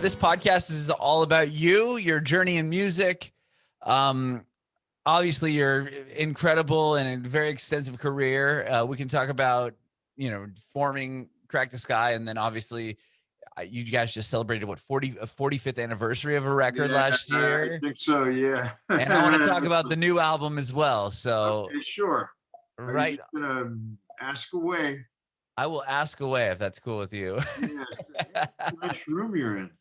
This podcast is all about you, your journey in music. Obviously, you're incredible and a very extensive career. We can talk about, forming Crack the Sky, and then obviously, you guys just celebrated what 45th anniversary of a record last I year, think so. Yeah. and I want to talk about the new album as well. So, Okay, sure. Are you right, just gonna ask away? I will ask away if that's cool with you. Yeah, it's a nice room you're in.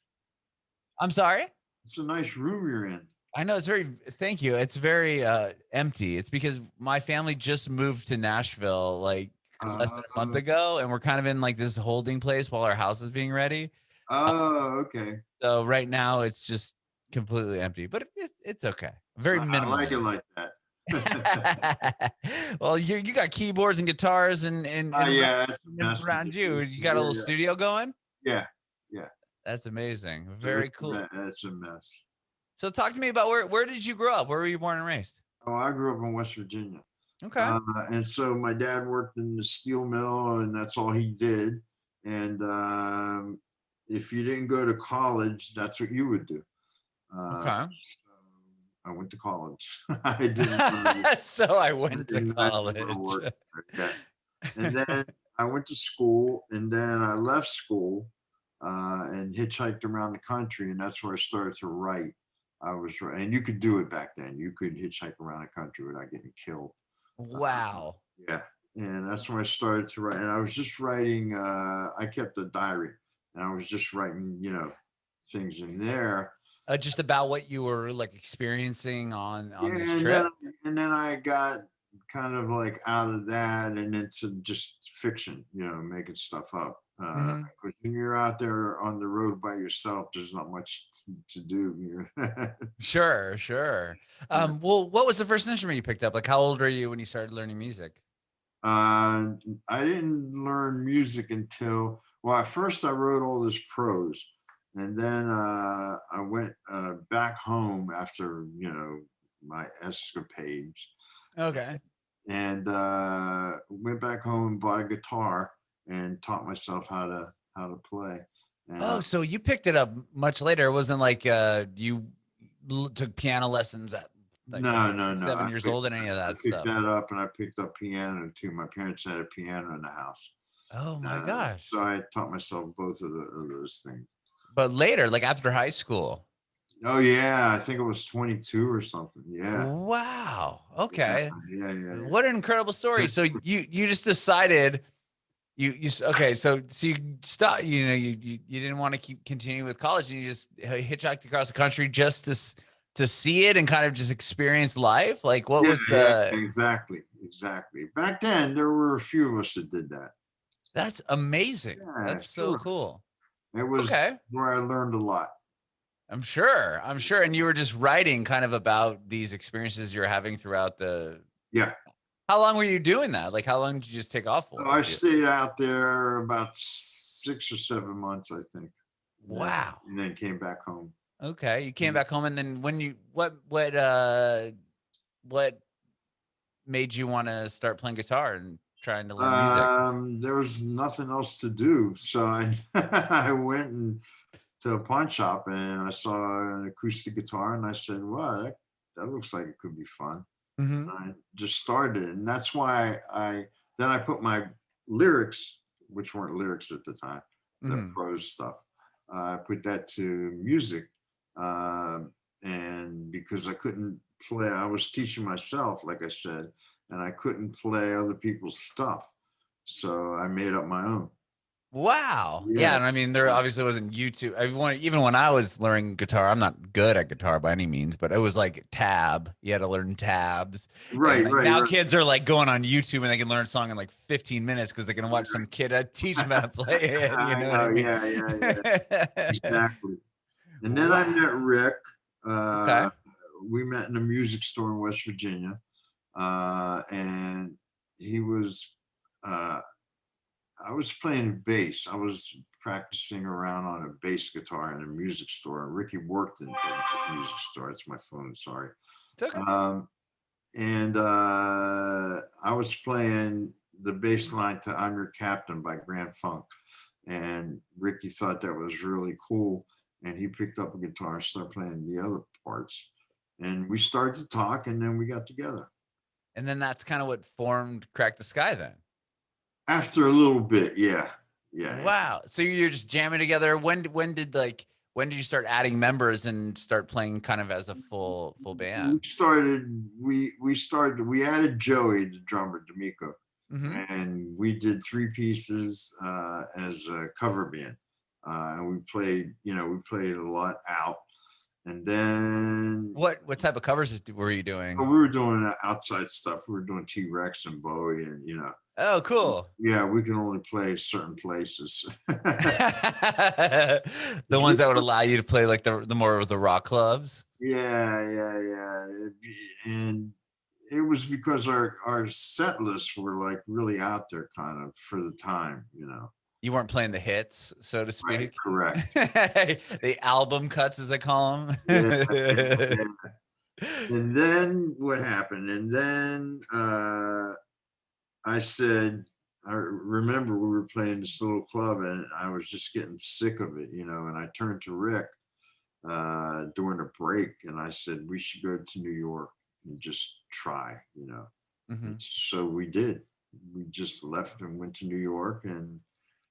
I'm sorry. It's a nice room you're in. I know it's very, thank you. It's very empty. It's because my family just moved to Nashville like less than a month Uh, ago, and we're kind of in like this holding place while our house is being ready. Uh, okay. so right now it's just completely empty, but it's okay. Very I like it minimalist. like that. Well, you got keyboards and guitars and Yeah, it's a mess. around you. You got a little studio going? Yeah, yeah. That's amazing. Very cool. It's a mess. So talk to me about where did you grow up? Where were you born and raised? Oh, I grew up in West Virginia. Okay. And so my dad worked in the steel mill, and that's all he did. And if you didn't go to college, that's what you would do. Okay. So I went to college. I didn't. So I went to college. Yeah. And then I went to school, and then I left school and hitchhiked around the country, and that's where I started to write. And you could do it back then. You could hitchhike around the country without getting killed. Wow. Yeah. And that's when I started to write. And I was just writing, I kept a diary, and I was just writing, things in there. Just about what you were like experiencing on this and trip. then I got kind of like out of that and into just fiction, making stuff up. Because when you're out there on the road by yourself, there's not much to do. Sure. Well, what was the first instrument you picked up? Like, how old were you when you started learning music? I didn't learn music until, well, at first I wrote all this prose, and then I went back home after, my escapades. Okay. And went back home and bought a guitar and taught myself how to play. And, So you picked it up much later. It wasn't like you took piano lessons at like no. 7 years old and any of that I picked stuff. that up, and I picked up piano too. My parents had a piano in the house. Oh my gosh. So I taught myself both of those things. But later, like after high school. Oh yeah, I think it was 22 or something. Yeah. Wow. Okay. Yeah. What an incredible story. So you just decided okay. So you stopped, you didn't want to continue with college, and you just hitchhiked across the country just to see it and kind of just experience life. Like what was the exactly. Back then there were a few of us that did that. That's amazing. Yeah, That's so cool. It was where I learned a lot. I'm sure. And you were just writing kind of about these experiences you're having throughout the. Yeah. How long were you doing that? Like, how long did you just take off for? Oh, I stayed out there about 6 or 7 months, I think. Wow. And then came back home. Okay. You came back home, and then what made you want to start playing guitar and trying to learn music? There was nothing else to do. So I went to a pawn shop, and I saw an acoustic guitar, and I said, wow, that looks like it could be fun. Mm-hmm. I just started, and that's why I put my lyrics, which weren't lyrics at the time, the prose stuff. I put that to music, and because I couldn't play, I was teaching myself, like I said, and I couldn't play other people's stuff, so I made up my own. Wow. Yeah. And I mean, there obviously wasn't YouTube. Even when I was learning guitar, I'm not good at guitar by any means, but it was like tab. You had to learn tabs. Right. Now kids are like going on YouTube and they can learn a song in like 15 minutes because they can watch some kid teach them how to play it. You know what I mean? Yeah. Exactly. And then I met Rick. Okay. We met in a music store in West Virginia. And he was, I was playing bass. I was practicing around on a bass guitar in a music store. Ricky worked in the music store. It's my phone, sorry. It's okay. And I was playing the bass line to I'm Your Captain by Grand Funk. And Ricky thought that was really cool. and he picked up a guitar and started playing the other parts. And we started to talk, and then we got together. And then that's kind of what formed Crack the Sky then. After a little bit, yeah. Wow. So you're just jamming together. When did you start adding members and start playing kind of as a full band? We added Joey, the drummer, D'Amico, and we did 3 pieces as a cover band. And we played a lot out. And then what type of covers were you doing? we were doing outside stuff. We were doing T-Rex and Bowie, and Oh, cool. yeah, we can only play certain places. The ones that would allow you to play like the more of the rock clubs. Yeah. And it was because our set lists were like really out there kind of for the time, You weren't playing the hits, so to speak. Right, correct. The album cuts, as they call them. Yeah. And then what happened? And then I remember we were playing this little club, and I was just getting sick of it, and I turned to Rick during a break, and I said, we should go to New York and just try, So we did. We just left and went to New York and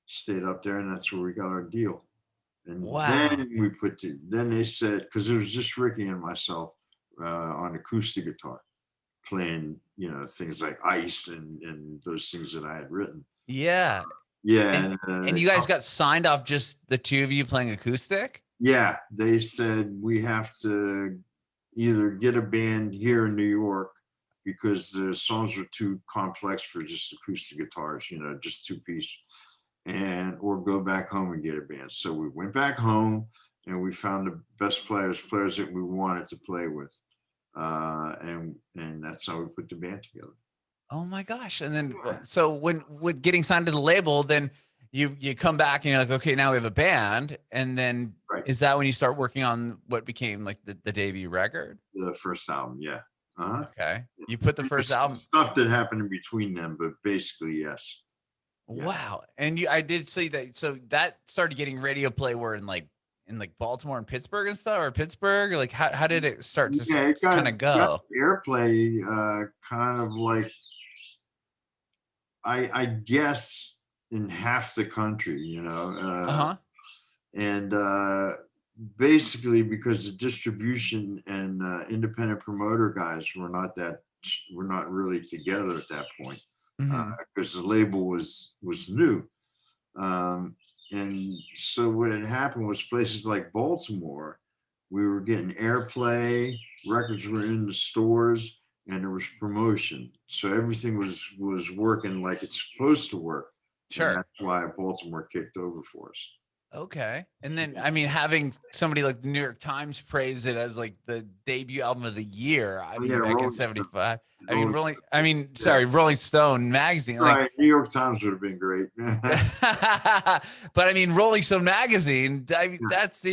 stayed up there, and that's where we got our deal. And wow. Then they said, because it was just Ricky and myself on acoustic guitar playing, things like Ice and those things that I had written. Yeah. Yeah. And you guys got signed off just the 2 of you playing acoustic? Yeah. They said we have to either get a band here in New York because the songs were too complex for just acoustic guitars, just 2-piece, or go back home and get a band. So we went back home and we found the best players that we wanted to play with. And that's how we put the band together. Oh my gosh. And then so with getting signed to the label, then you come back and you're like, okay, now we have a band. And then Is that when you start working on what became like the debut record? The first album, yeah. Okay. You put the first album. Stuff that happened in between them, but basically, yes. Yeah. Wow. And I did see that. So that started getting radio play where in Baltimore and Pittsburgh and stuff, or Pittsburgh, like how did it start to kind of go? Airplay, kind of like, I guess in half the country, and basically because the distribution and independent promoter guys were not really together at that point, because the label was new. And so what had happened was places like Baltimore, we were getting airplay, records were in the stores, and there was promotion. So everything was working like it's supposed to work. Sure. And that's why Baltimore kicked over for us. Okay. And then, I mean, having somebody like the New York Times praise it as like the debut album of the year. I mean, back in 75. Rolling Stone magazine. Right. New York Times would have been great. But I mean, Rolling Stone magazine, that's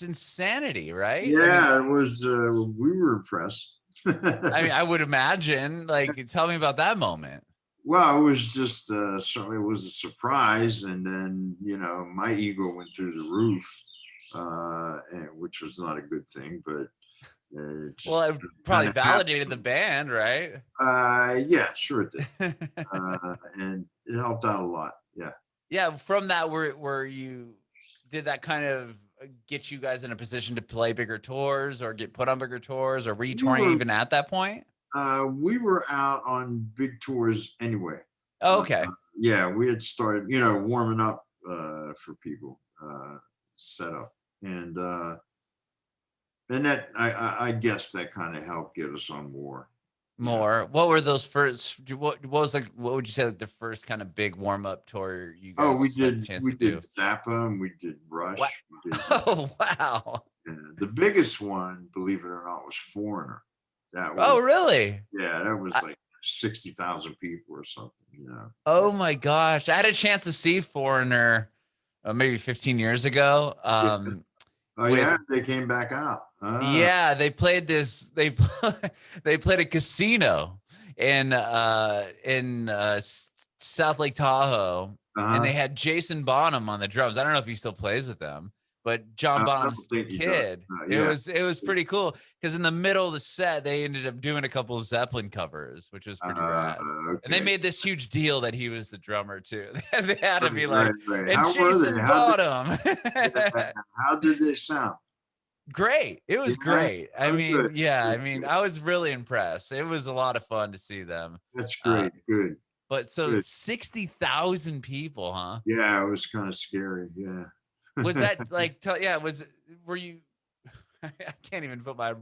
insanity, right? Yeah, it was, we were impressed. I mean, I would imagine, like, tell me about that moment. Well, it was just certainly it was a surprise, and then my ego went through the roof, which was not a good thing. But it probably validated the band, right? Yeah, sure it did, and it helped out a lot. Yeah. Yeah. From that, where you did that kind of get you guys in a position to play bigger tours or get put on bigger tours, or were you touring even at that point? We were out on big tours anyway. Oh, okay. Yeah, we had started, warming up for people, set up, and that I guess that kind of helped get us on more. What were those first? What was like? What would you say like the first kind of big warm up tour you guys? We did Zappa, and we did Rush. Oh wow! Yeah, the biggest one, believe it or not, was Foreigner. Really? Yeah, that was like 60,000 people or something. Oh my gosh! I had a chance to see Foreigner maybe 15 years ago. They came back out. Yeah, they played this. They played a casino in South Lake Tahoe, and they had Jason Bonham on the drums. I don't know if he still plays with them, but John I Bonham's don't think he does. kid. Yeah. It was pretty cool because in the middle of the set they ended up doing a couple of Zeppelin covers, which was pretty rad. And they Okay. made this huge deal that he was the drummer too. They had to be like, Right. and How were Jason they? Bonham. How did they sound? Great. It was Yeah? great. I Oh, mean, good. yeah, I Good, mean, good. I was really impressed. It was a lot of fun to see them. That's Uh, great. Good. but so Good. 60,000 people, huh? Yeah, it was kind of scary. Yeah. Was that like, yeah, were you, I can't even put my,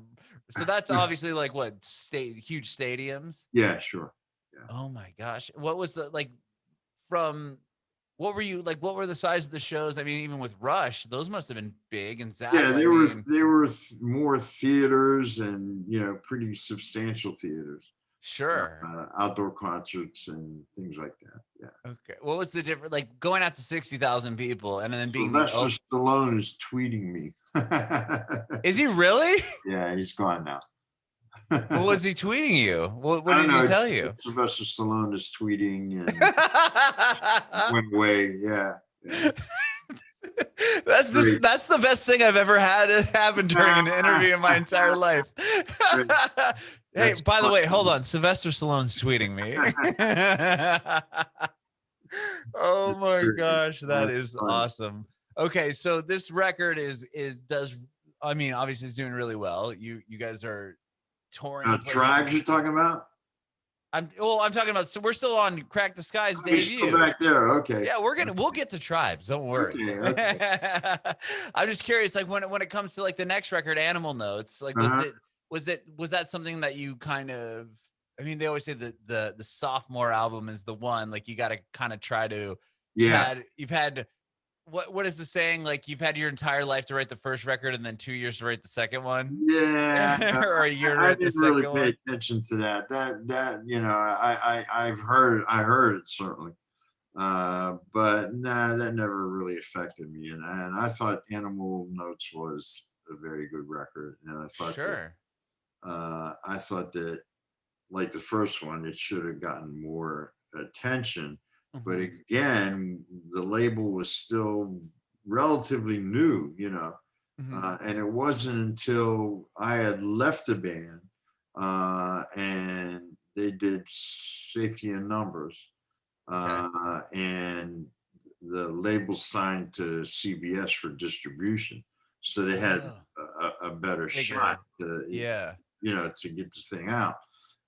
so that's obviously like what, huge stadiums? Yeah, sure. Yeah. Oh my gosh. What was the, like, from, what were you, like, what were the size of the shows? I mean, even with Rush, those must have been big, and Zach, Yeah, I mean, they were more theaters and, pretty substantial theaters, sure. outdoor concerts and things like that. Yeah. Okay. What was the difference, like going out to 60,000 people and then being the, Sylvester Stallone is tweeting me. is he really? Yeah, he's gone now. What was he tweeting you? What I don't did he know. tell you? Sylvester Stallone is tweeting and went away. Yeah. That's the best thing I've ever had happen during an interview in my entire life. Hey, by the way, hold on. Sylvester Stallone's tweeting me. Oh my gosh, that is awesome. Okay, so this record I mean, obviously it's doing really well. You guys are touring. Tribes you're talking about? I'm talking about, so we're still on Crack the Sky's We're debut. still back there. Okay. Yeah, we'll get to Tribes. Don't worry. Okay. I'm just curious, like when it comes to like the next record, Animal Notes, like was that something that you kind of, I mean, they always say that the sophomore album is the one, like you got to kind of try to, you've had what is the saying? Like you've had your entire life to write the first record and then 2 years to write the second one. Yeah. Or a year to I write the didn't second really one. pay attention to that. I heard it certainly. But nah, that never really affected me. And I thought Animal Notes was a very good record. And I thought I thought that like the first one, it should have gotten more attention. But again, the label was still relatively new, and it wasn't until I had left the band and they did Safety in Numbers, and the label signed to CBS for distribution, so they had a better shot to to get the thing out.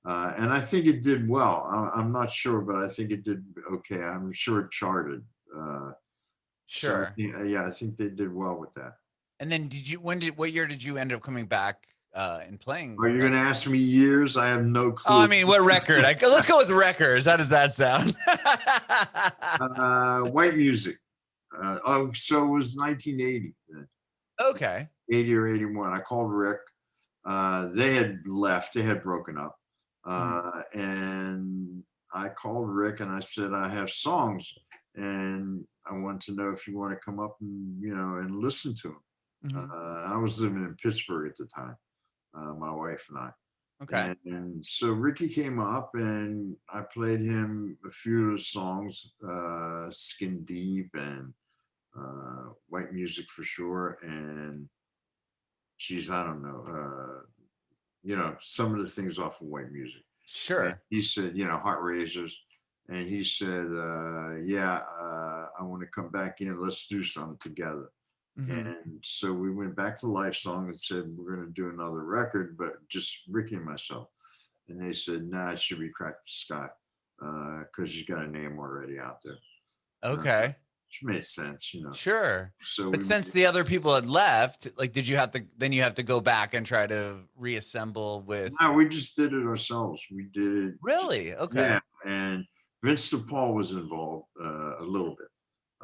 And I think it did well. I'm not sure, but I think it did okay. I'm sure it charted. Sure. So I think they did well with that. And then what year did you end up coming back and playing? Are you going to ask me years? I have no clue. Oh, I mean, what record? Let's go with records. How does that sound? White Music. So it was 1980 then. Okay. 80 or 81. I called Rick. They had left. They had broken up. And I called Rick and I said, I have songs and I want to know if you want to come up and, and listen to them. I was living in Pittsburgh at the time, my wife and I. Okay. And so Ricky came up and I played him a few of the songs, Skin Deep and White Music for sure. And I don't know, some of the things off of White Music. Sure. And he said, Heart Raisers. And he said, I want to come back in. Let's do something together. And so we went back to Life Song and said, we're going to do another record, but just Ricky and myself. And they said, nah, it should be Crack the Sky because you've got a name already out there. Okay. Which made sense, Sure. So but since the other people had left, like, you have to go back and try to reassemble with? No, we just did it ourselves. We did it. Really? Okay. Yeah. And Vince DePaul was involved a little bit.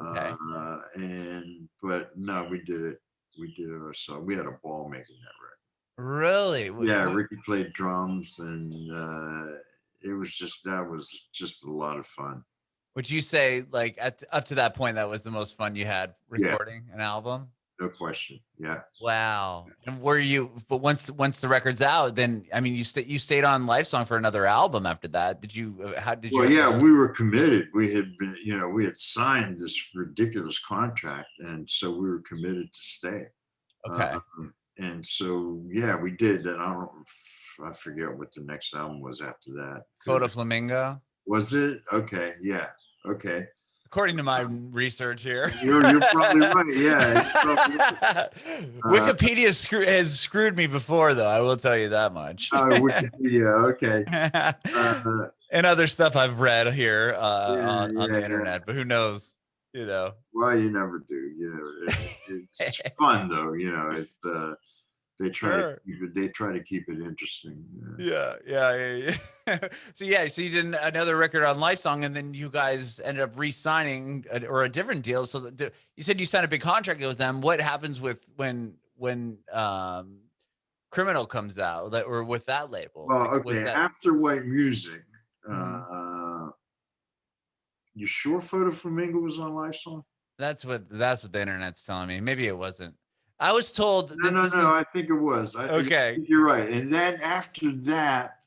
Okay. But no, we did it. We did it ourselves. We had a ball making that record. Really? Yeah. Ricky played drums and that was just a lot of fun. Would you say, like, up to that point, that was the most fun you had recording an album? No question. Yeah. Wow. And were you? But once the record's out, then I mean, you stayed on Life Song for another album after that. Did you? How did you? Well, Have yeah, to, we were committed. We had been, we had signed this ridiculous contract, and so we were committed to stay. okay. And so, yeah, we did. And I forget what the next album was after that. Photo Flamingo. Was it? Okay. Yeah. Okay. According to my research here. You're probably right. Yeah. Probably right. Wikipedia has screwed me before, though. I will tell you that much. Wikipedia. Okay. And other stuff I've read here on the yeah. internet, but who knows? Well, you never do. It's fun though. It's they try to keep it interesting. Yeah. So you did another record on Life Song, and then you guys ended up re-signing or a different deal. So you said you signed a big contract with them. What happens with when Criminal comes out, or with that label? Well, okay. After White Music, you sure Photo Flamingo was on Life Song? That's what the internet's telling me. Maybe it wasn't. I was told. No. I think it was. I think you're right. And then after that,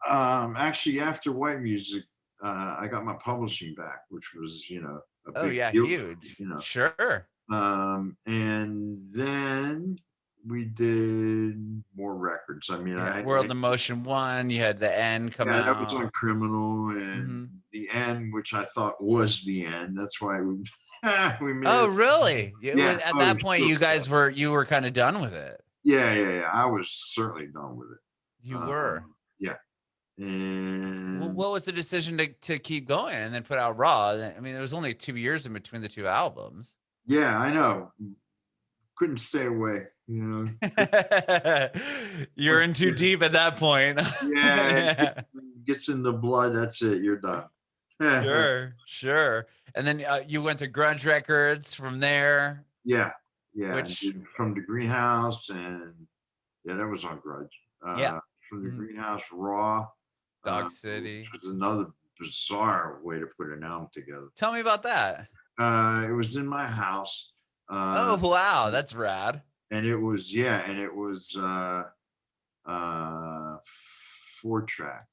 actually after White Music, I got my publishing back, which was a big deal, huge. Sure. And then we did more records. I mean, World in Motion 1. You had The End come out. That was on Criminal, and The End, which I thought was the end. That's why we made. Oh, really? At that point, you guys were kind of done with it. Yeah. I was certainly done with it. You were. Yeah. And what was the decision to keep going and then put out Raw? I mean, there was only 2 years in between the two albums. Yeah, I know. Couldn't stay away. You're in too deep at that point. Yeah. Gets in the blood. That's it. You're done. Sure. And then you went to Grunge Records from there. Yeah. From the Greenhouse, and that was on Grudge. From the Greenhouse, Raw, Dog City, which was another bizarre way to put an album together. Tell me about that. It was in my house. Oh wow, that's rad. And it was 4-track.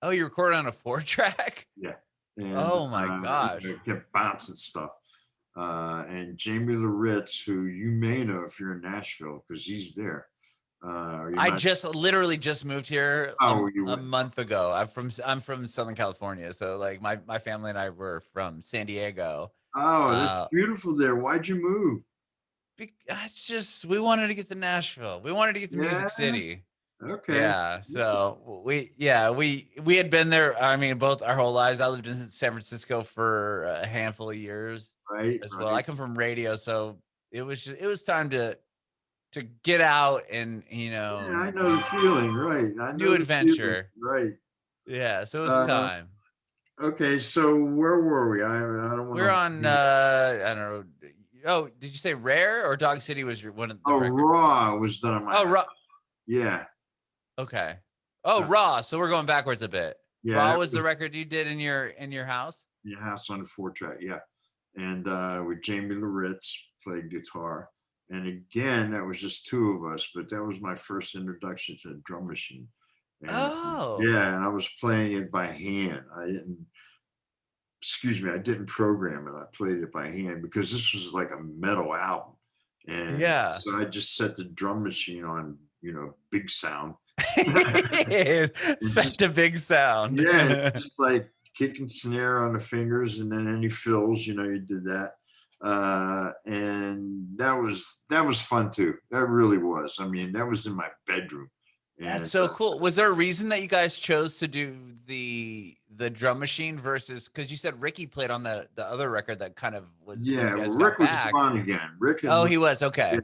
Oh, you recorded on a 4-track? Yeah. And, oh my gosh. It kept bouncing stuff. And Jamie Loritz, who you may know if you're in Nashville, because he's there. I literally just moved here a month ago. I'm from Southern California, so like my family and I were from San Diego. Oh, that's beautiful there. Why'd you move? We wanted to get to Nashville. We wanted to get to Music City. Okay. Yeah. So we had been there. I mean, both our whole lives. I lived in San Francisco for a handful of years. Right. As well. I come from radio, so it was time to get out and Yeah, I know the feeling. Right. New adventure. Right. Yeah. So it was time. Okay. So where were we? I don't want. We're on. I don't know. Oh, did you say Rare or Dog City was one of the records? Raw was done on my. Raw. Yeah. Okay. Oh, Raw. So we're going backwards a bit. Yeah. Raw was the record you did in your house. Your house on the 4-track. Yeah. And with Jamie Loritz played guitar. And again, that was just two of us, but that was my first introduction to the drum machine. And, yeah, and I was playing it by hand. I didn't program it. I played it by hand because this was like a metal album. And so I just set the drum machine on, big sound. Set to big sound. Yeah, just like kicking snare on the fingers, and then any fills, you did that. And that was fun too. That really was. I mean, that was in my bedroom. And, that's so cool. Was there a reason that you guys chose to do the drum machine versus, because you said Ricky played on the other record that kind of was. Yeah, Rick was gone again. Rick. He was. Okay. Yeah,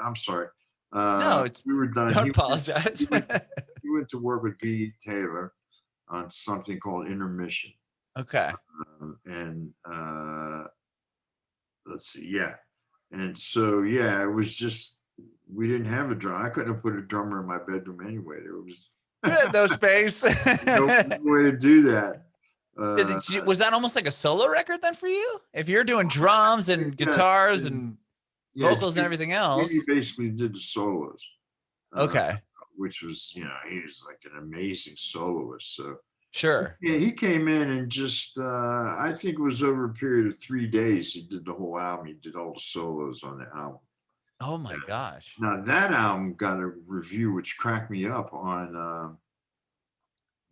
I'm sorry. No, we were done. Don't apologize. He went to work with B. Taylor on something called Intermission. Okay. And let's see. Yeah. And so, it was just, we didn't have a drum. I couldn't have put a drummer in my bedroom anyway. There was no space. No way to do that. Was that almost like a solo record then for you? If you're doing drums and guitars and Yeah, vocals and everything Jamie else. basically did the solos, uh, Okay. which was, he was like an amazing soloist. So Sure. yeah, he came in and just, I think it was over a period of 3 days, he did the whole album. He did all the solos on the album. Oh my gosh. Now that album got a review which cracked me up on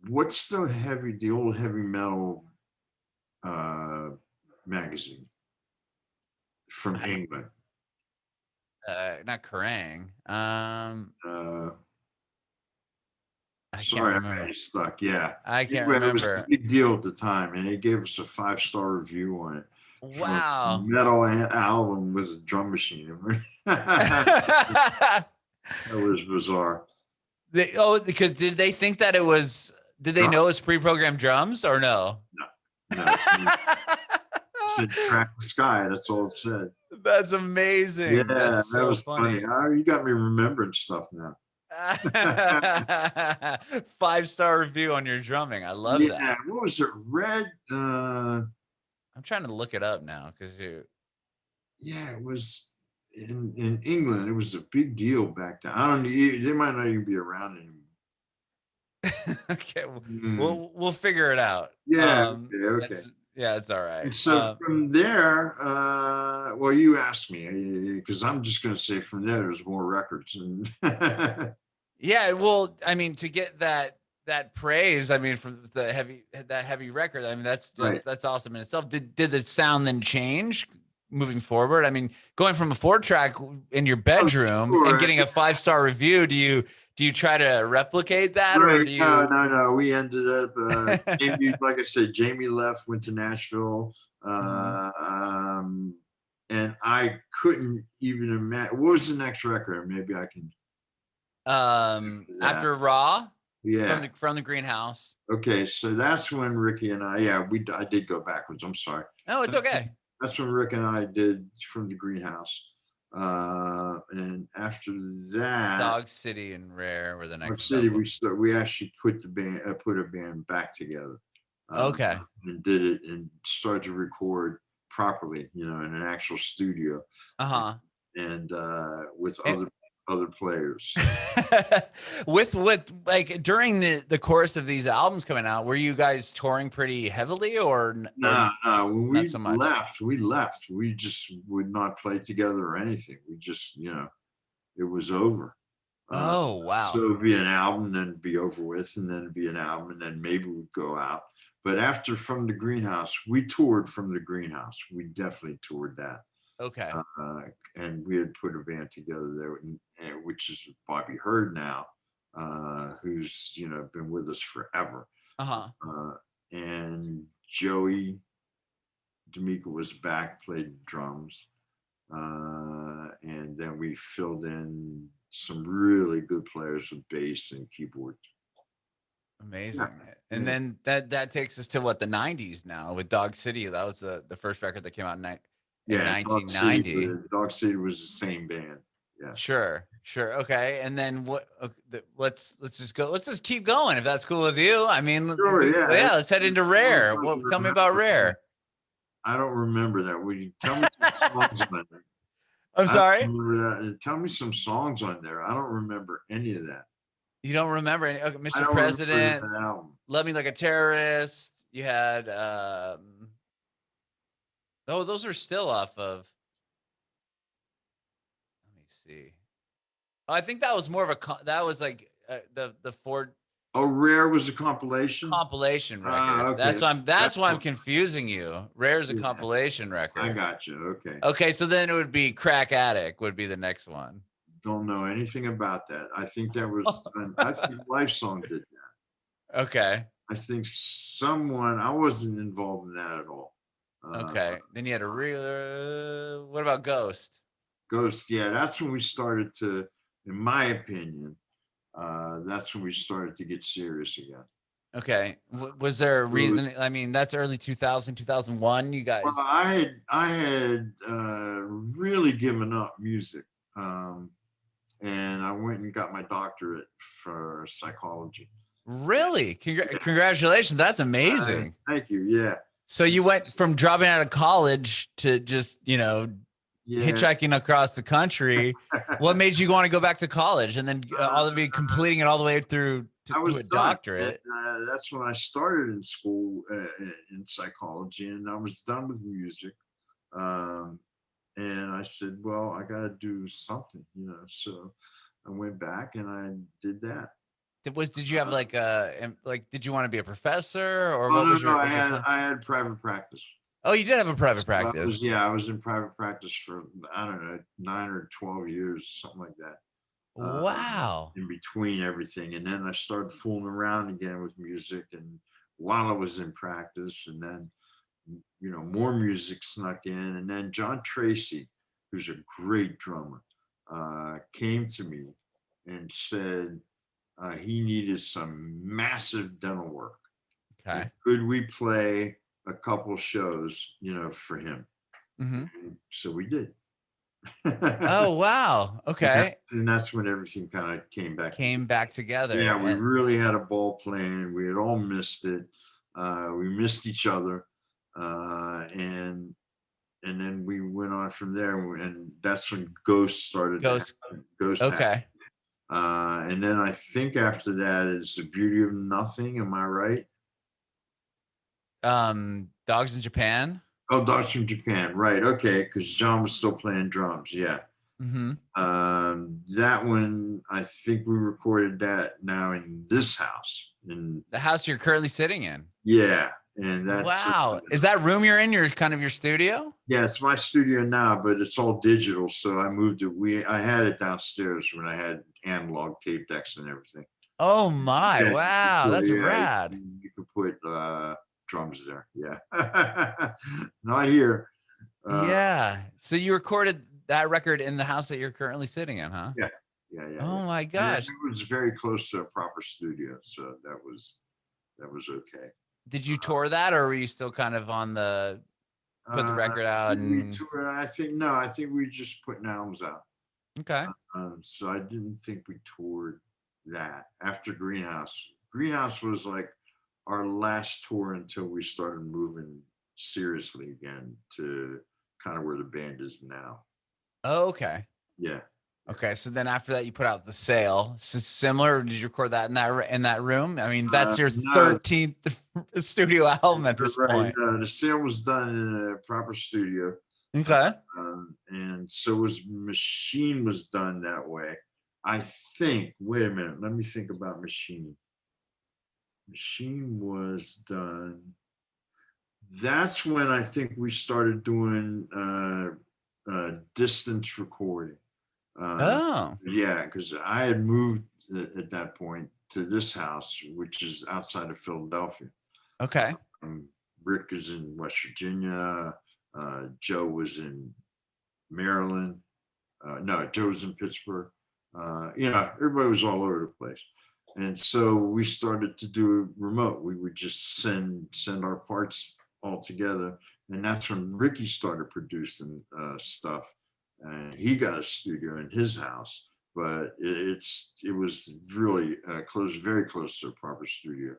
what's the old heavy metal uh, magazine from England. Not Kerrang. Uh, I can't Sorry, I remember. got you stuck. Yeah. I can't Anyway, it was a remember. big deal at the time, and they gave us a 5-star review on it for a Wow. metal album with a drum machine. That was bizarre. Because did they think that it was? Did they know it's pre-programmed drums or no? No. It said "Crack the Sky." That's all it said. That's amazing. Yeah, That's that so was funny. Oh, you got me remembering stuff now. 5-star review on your drumming. I love that. Yeah, what was it? Red. I'm trying to look it up now because you. Yeah, it was in England. It was a big deal back then. I don't. They might not even be around anymore. Okay, we'll figure it out. Yeah. Okay. Yeah, it's all right. And so from there, well, you asked me because I'm just going to say from there, there's more records. And yeah, well, I mean, to get that praise, I mean, from that heavy record, I mean, that's Right. that's awesome in itself. Did the sound then change moving forward? I mean, going from a 4-track in your bedroom and getting a 5-star review, do you try to replicate that, right. or do you? No. We ended up, Jamie, like I said, Jamie left, went to Nashville. And I couldn't even imagine. What was the next record? Maybe I can. After Raw, yeah, from the Greenhouse. Okay, so that's when Ricky and I did go backwards. I'm sorry. No, it's okay. That's when Rick and I did From the Greenhouse. And after that, Dog City and Rare were the next. Dog City, we actually put a band back together. Okay. And did it and started to record properly, in an actual studio. And with other players. with like during the course of these albums coming out, were you guys touring pretty heavily or no? When we so much? we left. We just would not play together or anything. We just, it was over. Oh, wow. So it would be an album, then it'd be over with, and then it'd be an album, and then maybe we'd go out. But after From the Greenhouse, we toured From the Greenhouse. We definitely toured that. Okay. And we had put a band together there, which is Bobby Hurd now, who's been with us forever. And Joey D'Amico was back, played drums, and then we filled in some really good players with bass and keyboard. Amazing. And then that takes us to what, the 90s now with Dog City. That was the first record that came out in 1990. Dog City was the same band. Yeah. Sure. Okay. And then let's just keep going if that's cool with you. I mean, sure, yeah. Let's head into Rare. Well, tell me about Rare. I don't remember that. Will you tell me some songs on there? I'm sorry? Tell me some songs on there. I don't remember any of that. You don't remember any? Okay, Mr. President, Love Me Like a Terrorist. You had those are still off of. Let me see. Oh, I think that was more of that was like the Ford. Oh, Rare was a compilation. Compilation record. Okay. That's why I'm confusing you. Rare is a compilation record. I got you. Okay. Okay, so then it would be Crack Addict would be the next one. Don't know anything about that. I think that was. I think Lifesong did that. Okay. I think I wasn't involved in that at all. Okay. Then you had a real. What about Ghost? Ghost, yeah, that's when we started to, in my opinion, that's when we started to get serious again. Okay. Was there a reason? I mean, that's early 2000, 2001. You guys. Well, I had really given up music, and I went and got my doctorate for psychology. Really? Congratulations. That's amazing. Thank you. Yeah. So you went from dropping out of college to just, Yeah. hitchhiking across the country. What made you want to go back to college and then all of you completing it all the way through I to was a done. doctorate? And, that's when I started in school in psychology, and I was done with music. Um, and I said, well, I got to do something, So I went back and I did that. Did you have like did you want to be a professor or Oh what no, was no, your I was your had plan? I had private practice. Oh, you did have a private I practice. was in private practice for, I don't know, 9 or 12 years, something like that. Wow. In between everything, and then I started fooling around again with music, and while I was in practice, and then more music snuck in, and then John Tracy, who's a great drummer, came to me and said he needed some massive dental work. And Okay. could we play a couple shows, for him? Mm-hmm. And so we did. Oh, wow. Okay. And that's when everything kind of came back. Came back together. Yeah, we And really had a ball playing. We had all missed it. We missed each other, and then we went on from there. And that's when Ghost started. Ghost. Ghost happened. Okay. And then I think after that is The Beauty of Nothing. Am I right? Dogs in Japan. Oh, Dogs from Japan. Right. Okay. Because John was still playing drums. Yeah. Mm-hmm. That one, I think we recorded that now in this house. In The house you're currently sitting in. Yeah. And that's Wow. Is that room you're in your kind of your studio? Yeah, it's my studio now, but it's all digital. So I moved it. I had it downstairs when I had analog tape decks and everything. Oh my, Yeah, wow, that's rad. You could put drums there. Yeah. Not here. Yeah. So you recorded that record in the house that you're currently sitting in, huh? Yeah. Yeah. Oh my And gosh. it was very close to a proper studio. So that was okay. Did you tour that or were you still kind of on the put the record out and I think we just putting albums out. okay. So I didn't think we toured that after Greenhouse. Greenhouse was like our last tour until we started moving seriously again to kind of where the band is now. Oh, okay. Yeah. Okay. So then after that you put out The Sale. So similar, did you record that in that room? I mean, that's your No. 13th studio album at this point. The Sale was done in a proper studio. Okay. And so was Machine was done that way. I think, wait a minute, let me think about Machine. Machine was done. That's when I think we started doing distance recording. Yeah, because I had moved at that point to this house, which is outside of Philadelphia. Okay. Rick is in West Virginia. Joe was in Maryland. No, Joe was in Pittsburgh. Everybody was all over the place. And so we started to do remote. We would just send our parts all together. And that's when Ricky started producing stuff. And he got a studio in his house, but it was really very close to a proper studio.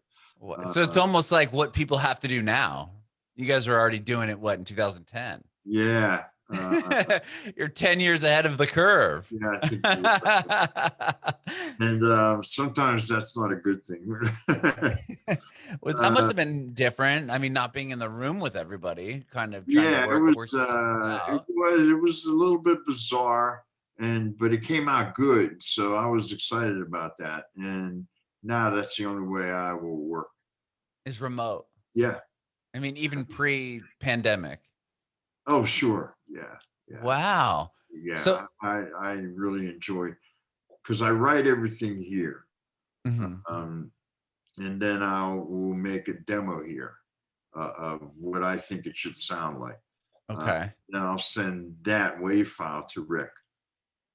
So it's almost like what people have to do now. You guys are already doing it, in 2010? Yeah. You're 10 years ahead of the curve. Yeah, I think right. And sometimes that's not a good thing. That must have been different. I mean, not being in the room with everybody, kind of trying to it work out. It was a little bit bizarre, but it came out good. So I was excited about that. And now that's the only way I will work. Is remote. Yeah. I mean, even pre-pandemic. Oh, sure. Yeah. Wow. Yeah. So I really enjoy, because I write everything here. Mm-hmm. And then will make a demo here of what I think it should sound like. Okay. Then I'll send that WAV file to Rick,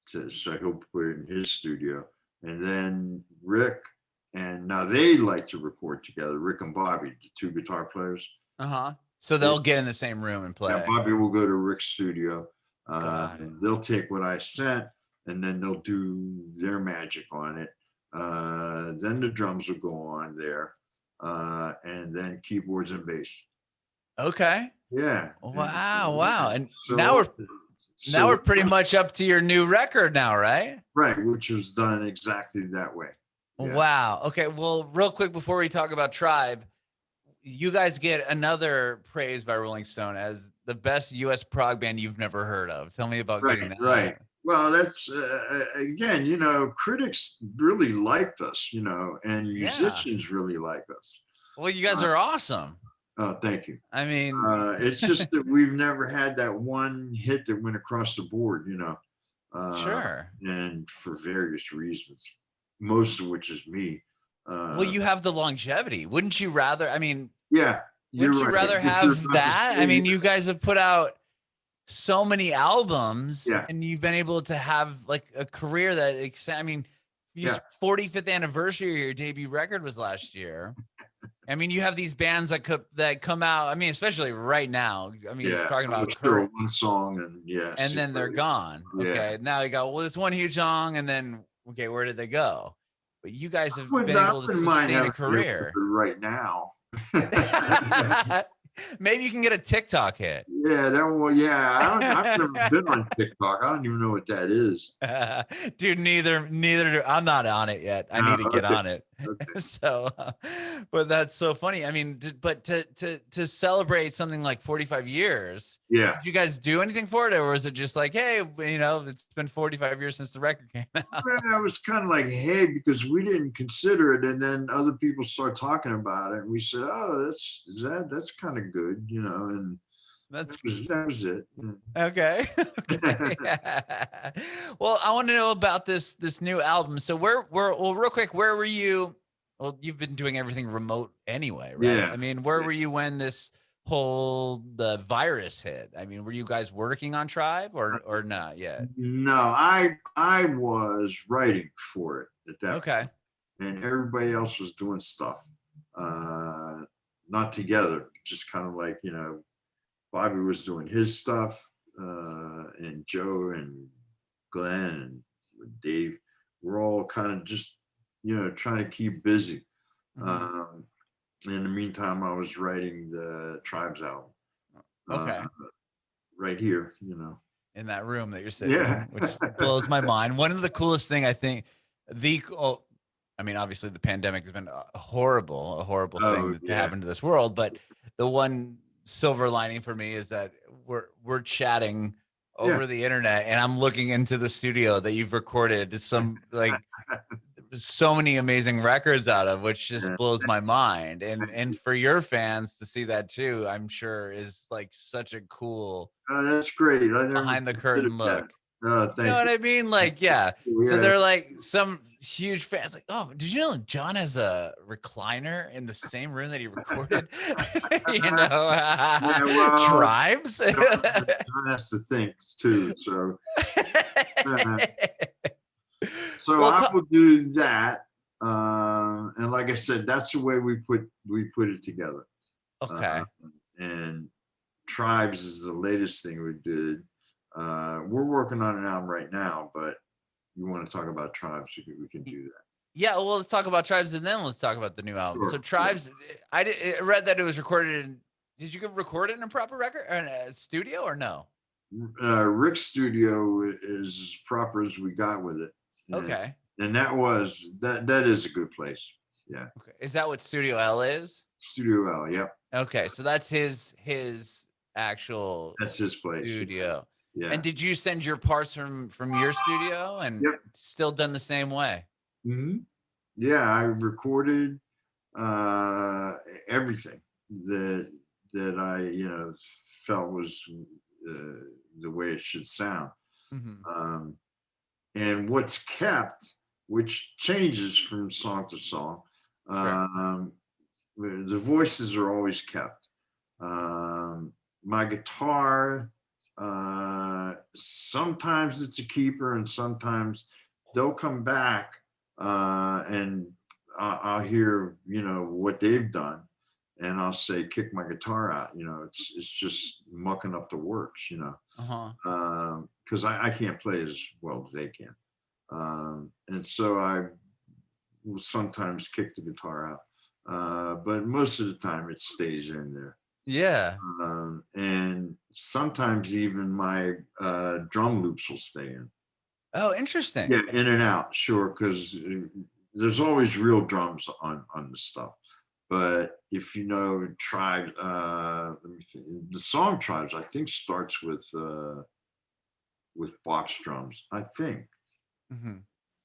so he'll put it in his studio. And then Rick, and now they like to record together, Rick and Bobby, the two guitar players. So they'll get in the same room and play. Yeah, Bobby will go to Rick's studio. And they'll take what I sent, and then they'll do their magic on it. Then the drums will go on there, and then keyboards and bass. Okay. Yeah. Wow. And so now Now we're pretty much up to your new record now, right? Right, which was done exactly that way. Yeah. Wow. Okay. Well, real quick before we talk about Tribe, you guys get another praise by Rolling Stone as the best U.S. prog band you've never heard of. Tell me about getting that. Right. Well, that's again, you know, critics really liked us, you know, and musicians really liked us. Well, you guys are awesome. Oh, thank you. I mean, it's just that we've never had that one hit that went across the board, you know. Sure. And for various reasons, most of which is me. Well, you have the longevity. Wouldn't you rather? I mean, yeah. Wouldn't you rather have that? I mean, you guys have put out so many albums, and you've been able to have like a career that, I mean, your 45th anniversary of your debut record was last year. I mean, you have these bands that come out. I mean, especially right now. I mean, you're talking about current one song and then they're gone. Okay, now you go, well, this one huge song, and then okay, where did they go? But you guys have been able to sustain a career right now. Maybe you can get a TikTok hit. Yeah, I've never been on TikTok. I don't even know what that is. Dude, neither do I'm not on it yet. I need to get on it. Okay. So, but that's so funny. I mean, but to celebrate something like 45 years, did you guys do anything for it, or was it just like, hey, you know, it's been 45 years since the record came out? Well, it was kind of like, hey, because we didn't consider it, and then other people start talking about it, and we said, oh, that's kind of good, you know, and that was it. Okay. Well, I want to know about this new album. So real quick, where were you? Well, you've been doing everything remote anyway, right? Yeah. I mean, where were you when this the virus hit? I mean, were you guys working on Tribe or not yet? No, I was writing for it at that point, and everybody else was doing stuff, not together, just kind of like, you know, Bobby was doing his stuff, and Joe and Glenn and Dave, we're all kind of just, you know, trying to keep busy. In the meantime, I was writing the Tribes album. Right here, you know. In that room that you're sitting in, which blows my mind. One of the coolest thing, I think, I mean, obviously the pandemic has been a horrible thing to happen to this world, but the one silver lining for me is that we're chatting over the internet, and I'm looking into the studio that you've recorded some like so many amazing records out of, which just blows my mind. And for your fans to see that too, I'm sure is like such a cool that's great. behind the curtain look. You know what I mean? Like, so they're like some huge fans like, oh, did you know John has a recliner in the same room that he recorded? You know, Tribes. John has to think too. So, I will do that. And like I said, that's the way we put it together. Okay. And Tribes is the latest thing we did. We're working on an album right now, but you want to talk about Tribes, we can do that. Yeah, well, let's talk about Tribes, and then let's talk about the new album. So Tribes, I read that it was recorded in, did you record it in a proper record or in a studio or no? Rick's studio is as proper as we got with it. And that is a good place. Yeah. Okay. Is that what Studio L is? Studio L, yep. Okay, so that's his actual that's his place. Studio. Yeah. And did you send your parts from your studio and still done the same way? Yeah, I recorded everything that I, you know, felt was the way it should sound. And what's kept, which changes from song to song, the voices are always kept. My guitar, sometimes it's a keeper, and sometimes they'll come back and I'll hear, you know, what they've done, and I'll say, kick my guitar out. You know, it's just mucking up the works, you know, because I can't play as well as they can. And so I will sometimes kick the guitar out, but most of the time it stays in there. Yeah. And sometimes even my drum loops will stay in. Oh, interesting. Yeah, in and out, sure, because there's always real drums on the stuff. But if you know Tribes, let me think. The song Tribes, I think, starts with box drums. I think. Hmm.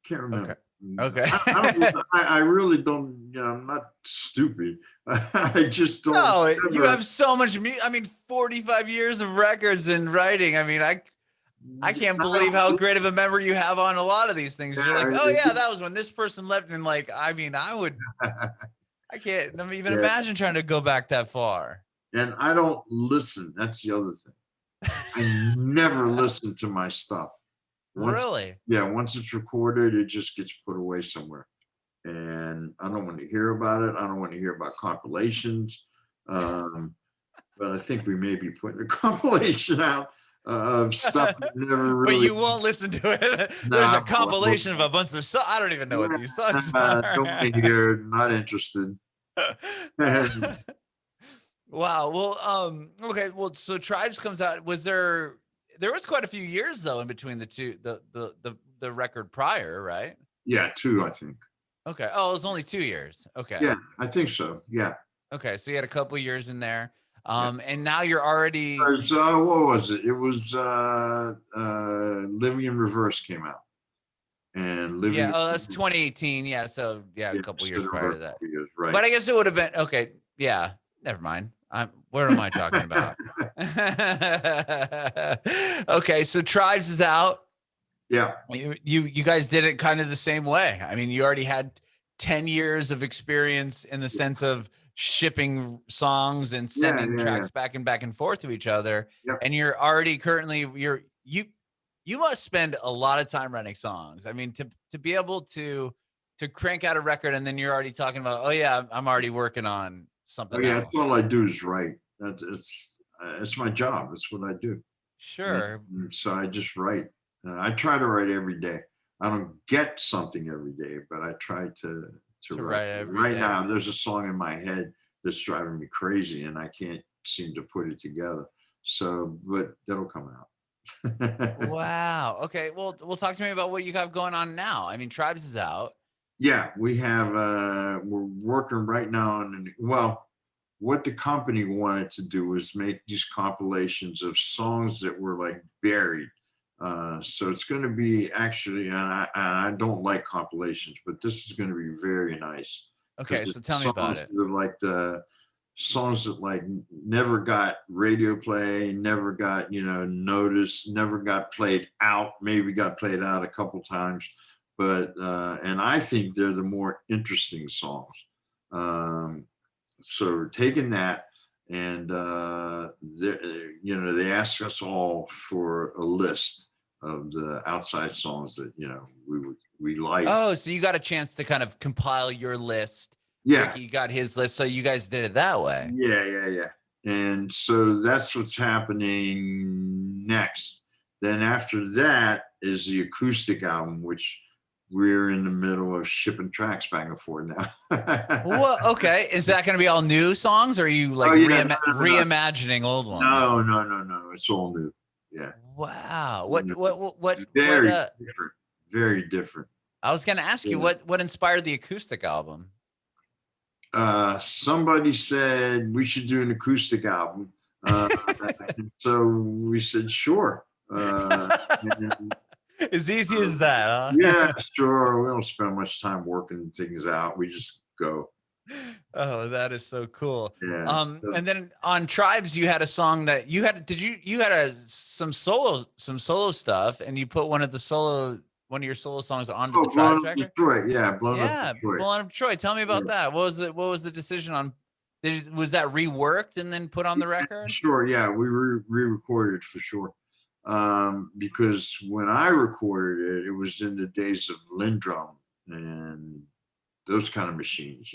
Can't Okay. remember. Okay. I don't. I really don't. You know, I'm not stupid. I just don't No, you remember. have so much. I mean, 45 years of records and writing. I mean, I can't I believe how don't, great of a memory you have on a lot of these things. You're like, oh yeah, that was when this person left, and like, I mean, I can't even yeah, imagine trying to go back that far. and I don't listen. That's the other thing. I never listen to my stuff. Once, Really? yeah, once it's recorded, it just gets put away somewhere. And I don't want to hear about it. I don't want to hear about compilations. Um, but I think we may be putting a compilation out of stuff that never But really. you won't listen to it. There's a Nah, compilation of a bunch of songs. I don't even know what these songs don't want to are. hear. Not interested. Wow. Well, okay. Well, so Tribes comes out. There was quite a few years though in between the two, the record prior, right? Yeah, two, I think. Okay. Oh, it was only 2 years. Okay. Yeah, I think so. Yeah. Okay. So you had a couple years in there. Yeah. And now you're already. What was it? It was Living in Reverse came out. And Yeah. Living Oh, that's 2018. Yeah. So yeah, a yeah, couple so years there prior were to a that. couple years, right. But I guess it would have been okay. Yeah. Never mind. What am I talking about? Okay. So Tribes is out. Yeah. You guys did it kind of the same way. I mean, you already had 10 years of experience in the sense of shipping songs and Yeah, sending yeah, yeah. tracks back and forth to each other. Yep. And you're already currently you must spend a lot of time writing songs. I mean, to be able to crank out a record and then you're already talking about, oh yeah, I'm already working on Oh something yeah, that's else. all I do is write. It's my job. It's what I do. Sure. And so I just write. I try to write every day. I don't get something every day, but I try to To write. write every Right day. now, there's a song in my head that's driving me crazy, and I can't seem to put it together. So, but that'll come out. Wow. Okay. Well, talk to me about what you got going on now. I mean, Tribes is out. Yeah, we have. We're working right now on. Well, what the company wanted to do was make these compilations of songs that were like buried. So it's going to be actually, and I don't like compilations, but this is going to be very nice Okay. because So it's tell me about songs it. that are like the songs that like never got radio play, never got noticed, never got played out. Maybe got played out a couple times, but and I think they're the more interesting songs. Um, so we're taking that and they asked us all for a list of the outside songs that we like. Oh, so you got a chance to kind of compile your list. Yeah, Ricky got his list. So you guys did it that way. yeah. And so that's what's happening next. Then after that is the acoustic album, which we're in the middle of shipping tracks back and forth now. Well, okay. Is that going to be all new songs or are you like Oh yeah, no. reimagining old ones? No. It's all new. Yeah. Wow. No, very What different. Very different. I was going to ask you Yeah. what inspired the acoustic album? Somebody said we should do an acoustic album. So we said, sure. And, As easy as that, huh? yeah, sure. We don't spend much time working things out. We just go. Oh, that is so cool. Yeah. And then on Tribes, you had a song that you had. You had some solo stuff, and you put one of your solo songs onto the Blown Tribes Up record. Detroit. Yeah, Blown Up Yeah, Detroit. Blown Up Troy. Tell me about Yeah. that. What was the decision on? Was that reworked and then put on the record? Sure. Yeah, we re-recorded for sure. Because when I recorded it, it was in the days of Lindrum and those kind of machines,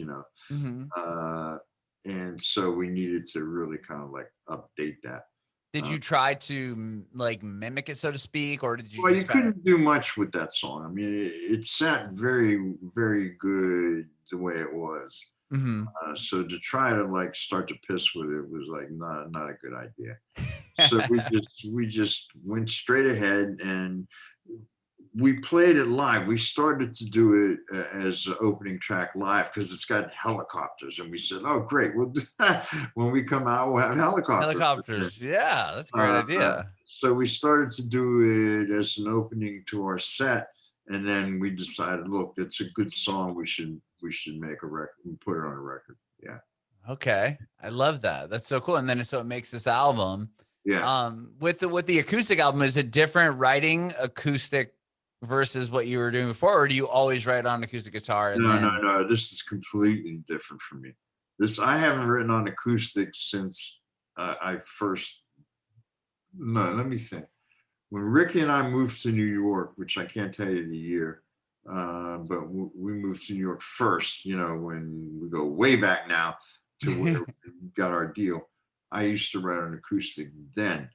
Mm-hmm. and so we needed to really kind of like update that. Did you try to like mimic it, so to speak, or did you? Well, you just kinda... couldn't do much with that song. I mean, it sat very, very good the way it was. Hmm. So to try to like start to piss with it was like not a good idea. So we just went straight ahead and we played it live. We started to do it as an opening track live because it's got helicopters, and we said, "Oh, great! Well, when we come out, we'll have helicopters." Helicopters. Yeah, that's a great idea. So we started to do it as an opening to our set, and then we decided, look, it's a good song. We should make a record and put it on a record. Yeah. Okay. I love that. That's so cool. And then so it makes this album. Yeah. With the acoustic album, is it different writing acoustic versus what you were doing before, or do you always write on acoustic guitar? And No. This is completely different for me. I haven't written on acoustic since I first. No, let me think. When Ricky and I moved to New York, which I can't tell you the year, but we moved to New York first. You know, when we go way back now to where we got our deal. I used to write on acoustic then.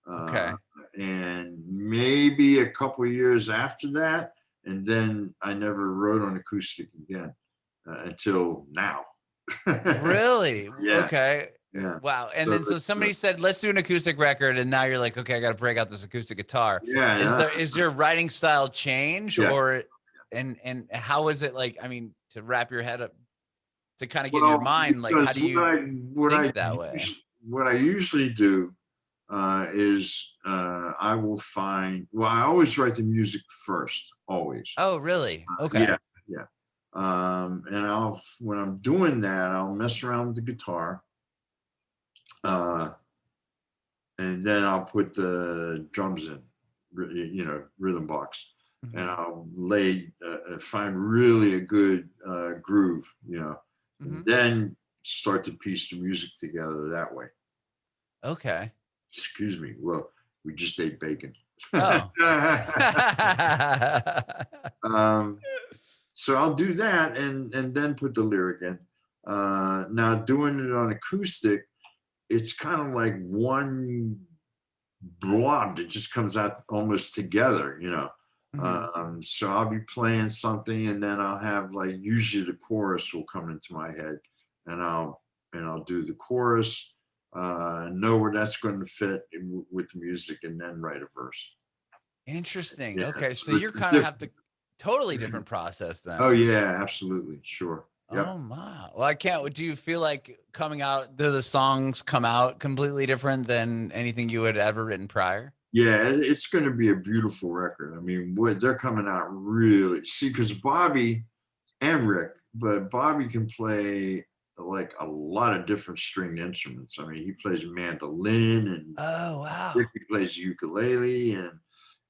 Okay. And maybe a couple of years after that, and then I never wrote on acoustic again until now. Really? Yeah. Okay. Yeah. Wow. And then so somebody said, let's do an acoustic record, and now you're like, okay, I got to break out this acoustic guitar. Yeah. Is your writing style change, Yeah. or and how is it like? I mean, to wrap your head up, to kind of get in your mind, like how do you think that way? What I usually do is I will find. Well, I always write the music first, always. Oh, really? Okay. Yeah. And when I'm doing that, I'll mess around with the guitar. And then I'll put the drums in, rhythm box, Mm-hmm. and I'll find really a good groove, Mm-hmm. and then start to piece the music together that way. Okay. Excuse me. Well, we just ate bacon. Oh. So I'll do that and then put the lyric in. Now doing it on acoustic, it's kind of like one blob that just comes out almost together, Mm-hmm. So I'll be playing something, and then I'll have like usually the chorus will come into my head, and I'll do the chorus, know where that's going to fit with the music, and then write a verse. Interesting. Yeah, Okay, so so you're it's kind of have to totally different process then. Oh yeah, absolutely, sure. Yep. Oh my. Well, I can't. Do you feel like coming out, do the songs come out completely different than anything you had ever written prior? Yeah, it's going to be a beautiful record. I mean, they're coming out really. See, because Bobby and Rick, but Bobby can play like a lot of different stringed instruments. I mean, he plays mandolin, and Oh, wow. Rick plays ukulele, and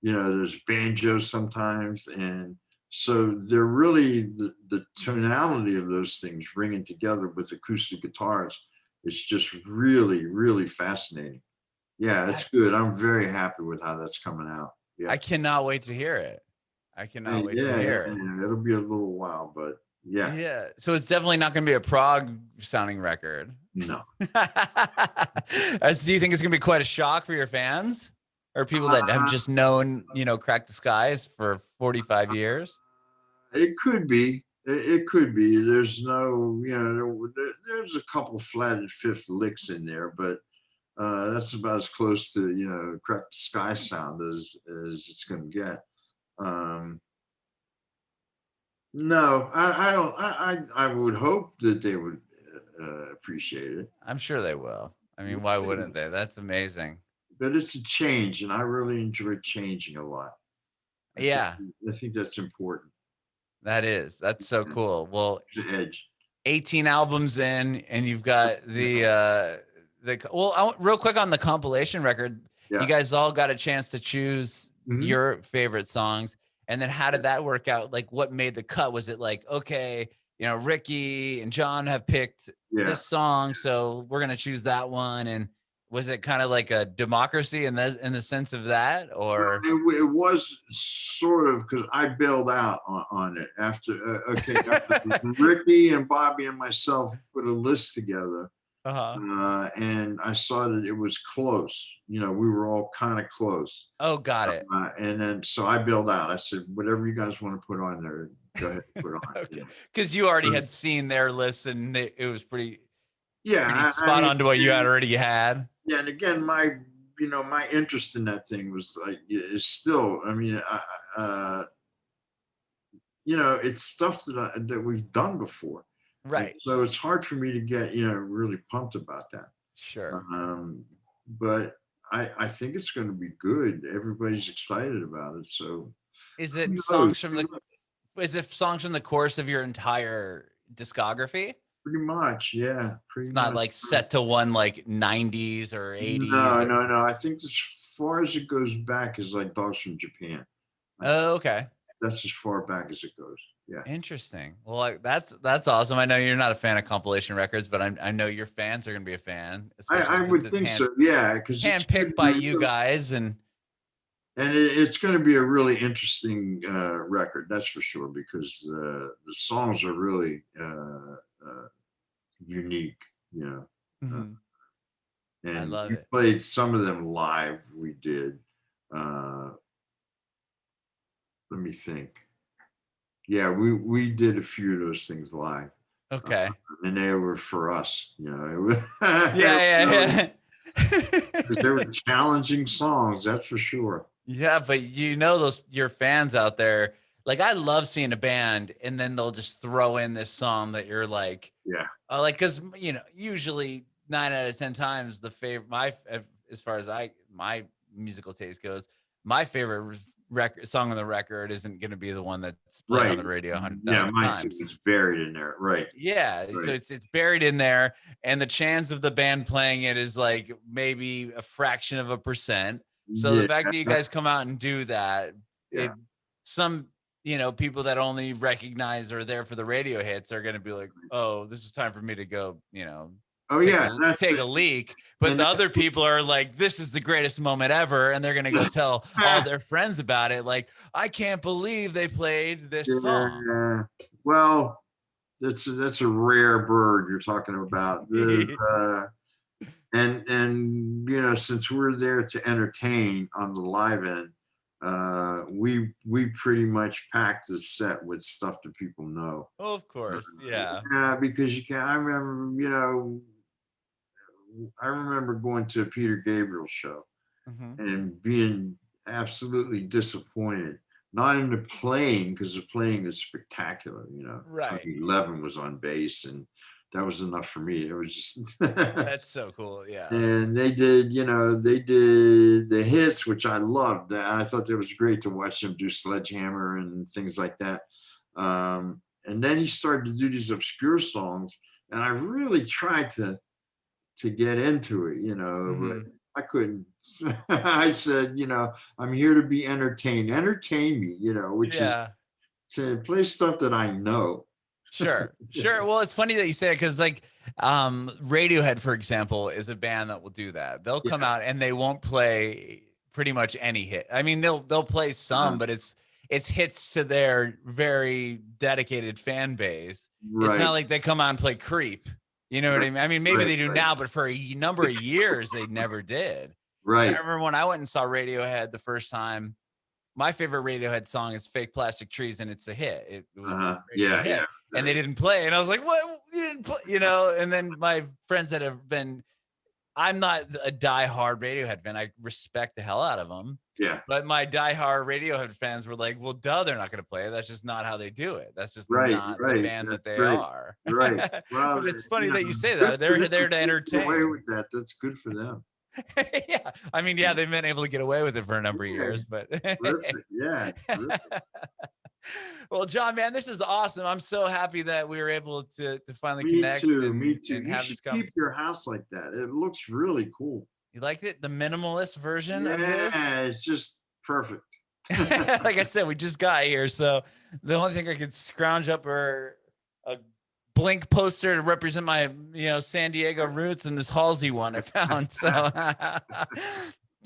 there's banjo sometimes, and so they're really the tonality of those things ringing together with acoustic guitars. It's just really, really fascinating. Yeah, it's good. I'm very happy with how that's coming out. Yeah. I cannot wait to hear it. I cannot wait to hear it. Yeah. It'll be a little while, but yeah. Yeah. So it's definitely not going to be a prog sounding record. No. Do you think it's going to be quite a shock for your fans or people that have just known, Crack the Skies for 45 years? It could be. It could be. There's no, there's a couple flatted fifth licks in there, but that's about as close to Crack the Sky sound as it's going to get. No, I don't. I would hope that they would appreciate it. I'm sure they will. I mean, why wouldn't they? That's amazing. But it's a change, and I really enjoy changing a lot. Yeah, I think that's important. that's so cool. Well, The edge. 18 albums in, and you've got real quick on the compilation record, you guys all got a chance to choose your favorite songs. And then how did that work out? Like, what made the cut? Was it like, okay, Ricky and John have picked this song, so we're going to choose that one? And was it kind of like a democracy in the sense of that, or? It was sort of, because I bailed out on it after, after Ricky and Bobby and myself put a list together. And I saw that it was close. You know, we were all kind of close. Oh, got it. And then so I bailed out. I said, whatever you guys want to put on there, go ahead and put on. Okay, because you already had seen their list, and it was pretty Yeah, I spot mean, on to what you had already had. yeah, and again, my my interest in that thing was like is still. I mean, it's stuff that we've done before, and Right. so it's hard for me to get really pumped about that. Sure. But I think it's going to be good. Everybody's excited about it. So Is who it knows? songs from the course of your entire discography? Pretty much, yeah, pretty It's not much. like set to one like 90s or 80s. No, no, no. I think as far as it goes back is like Dogs from Japan. Oh, okay. That's as far back as it goes. Yeah. Interesting. Well, like, that's awesome. I know you're not a fan of compilation records, but I know your fans are gonna be a fan. I would think so. Yeah, because it's handpicked by you guys, and it's going to be a really interesting record, that's for sure, because the songs are really unique, Mhm. I and love we it. played some of them live. We did. Let me think. Yeah, we did a few of those things live, Okay. and they were for us. It was, Yeah. 'cause they were challenging songs, that's for sure. Yeah, but your fans out there, like, I love seeing a band and then they'll just throw in this song that you're like, Yeah, like, because usually 9 out of 10 times as far as my musical taste goes, my favorite record song on the record isn't going to be the one that's played on right. the radio 100 Yeah, mine too. times. It's buried in there. Right. Yeah, so Right. it's buried in there, and the chance of the band playing it is like maybe a fraction of a percent. So the Yeah. fact that you guys come out and do that, Yeah. some people that only recognize or are there for the radio hits are going to be like, oh, this is time for me to go, Oh yeah, that's take it. a leak. But And the other people are like, this is the greatest moment ever, and they're going to go tell all their friends about it. Like, I can't believe they played this song. yeah, well, that's a rare bird you're talking about. And since we're there to entertain on the live end, we pretty much packed the set with stuff that people know. Oh, of course. Yeah. Yeah, because you can. I remember going to a Peter Gabriel show Mhm. and being absolutely disappointed. Not in the playing, because the playing is spectacular. Right. Tony Levin was on bass, and that was enough for me. It was just, That's so cool. Yeah. and they did the hits, which I loved. I thought it was great to watch them do Sledgehammer and things like that. And then he started to do these obscure songs, and I really tried to get into it, but Mhm. I couldn't. I said, I'm here to be entertained. Entertain me, which is Yeah. to play stuff that I know. Sure. Sure. Well, it's funny that you say it because, like, Radiohead, for example, is a band that will do that. They'll come Yeah. out and they won't play pretty much any hit. I mean, they'll play some, but it's hits to their very dedicated fan base. It's not Right. like they come out and play Creep. You know what I Right. mean? I mean, maybe Right. they do Right. now, but for a number of years, they never did. I Right. remember when I went and saw Radiohead the first time. My favorite Radiohead song is "Fake Plastic Trees," and it's a hit. It was a radio Yeah. hit, Yeah. and they didn't play. And I was like, "What? You didn't play?" And then my friends that have been, I'm not a diehard Radiohead fan. I respect the hell out of them, Yeah. but my diehard Radiohead fans were like, "Well, duh, they're not going to play it. That's just not how they do it. That's just Right. not the Right. band that That's they right. are." Right. Well, But it's funny that you say good that. for They're them there if to they get away entertain. with that. That's good for them. Yeah. I mean, yeah, they've been able to get away with it for a number of Yeah. years, but Terrific. Yeah. Terrific. well, John, man, this is awesome. I'm so happy that we were able to finally Me connect too. Me too. and You have should this keep your house like that. It looks really cool. You liked it? The minimalist version of this? Yeah, it's just perfect. Like I said, we just got here, so the only thing I could scrounge up are a Blink poster to represent my, San Diego roots, and this Halsey one I found. So,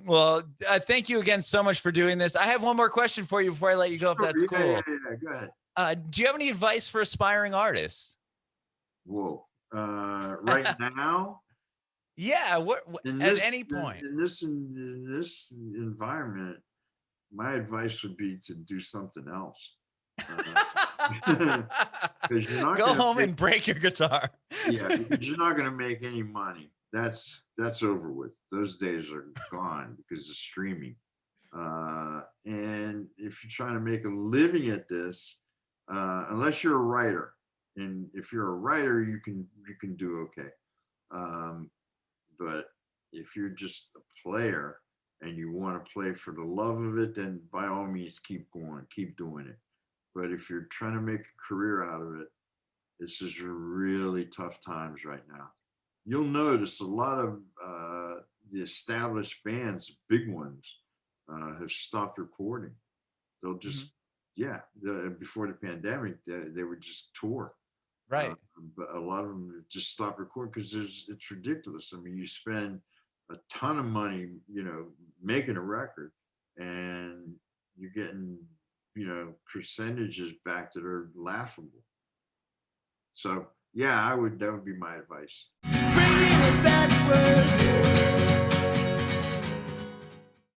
well, thank you again so much for doing this. I have one more question for you before I let you go, if that's Yeah, cool. yeah. Go ahead. Do you have any advice for aspiring artists? Whoa. Right now, Yeah. In At this, any point. in this environment, my advice would be to do something else. Because you're not Go going to home make, and break your guitar. yeah, because you're not going to make any money. That's over with. Those days are gone because of streaming. And if you're trying to make a living at this, unless you're a writer, and if you're a writer, you can do okay. But if you're just a player and you want to play for the love of it, then by all means keep going, keep doing it. But if you're trying to make a career out of it, this is really tough times right now. You'll notice a lot of the established bands, big ones, have stopped recording. They'll just, yeah, before the pandemic, they would just tour. Right. But a lot of them just stop recording because it's ridiculous. I mean, you spend a ton of money, making a record, and you're getting, percentages back that are laughable. So yeah, that would be my advice. Bring me back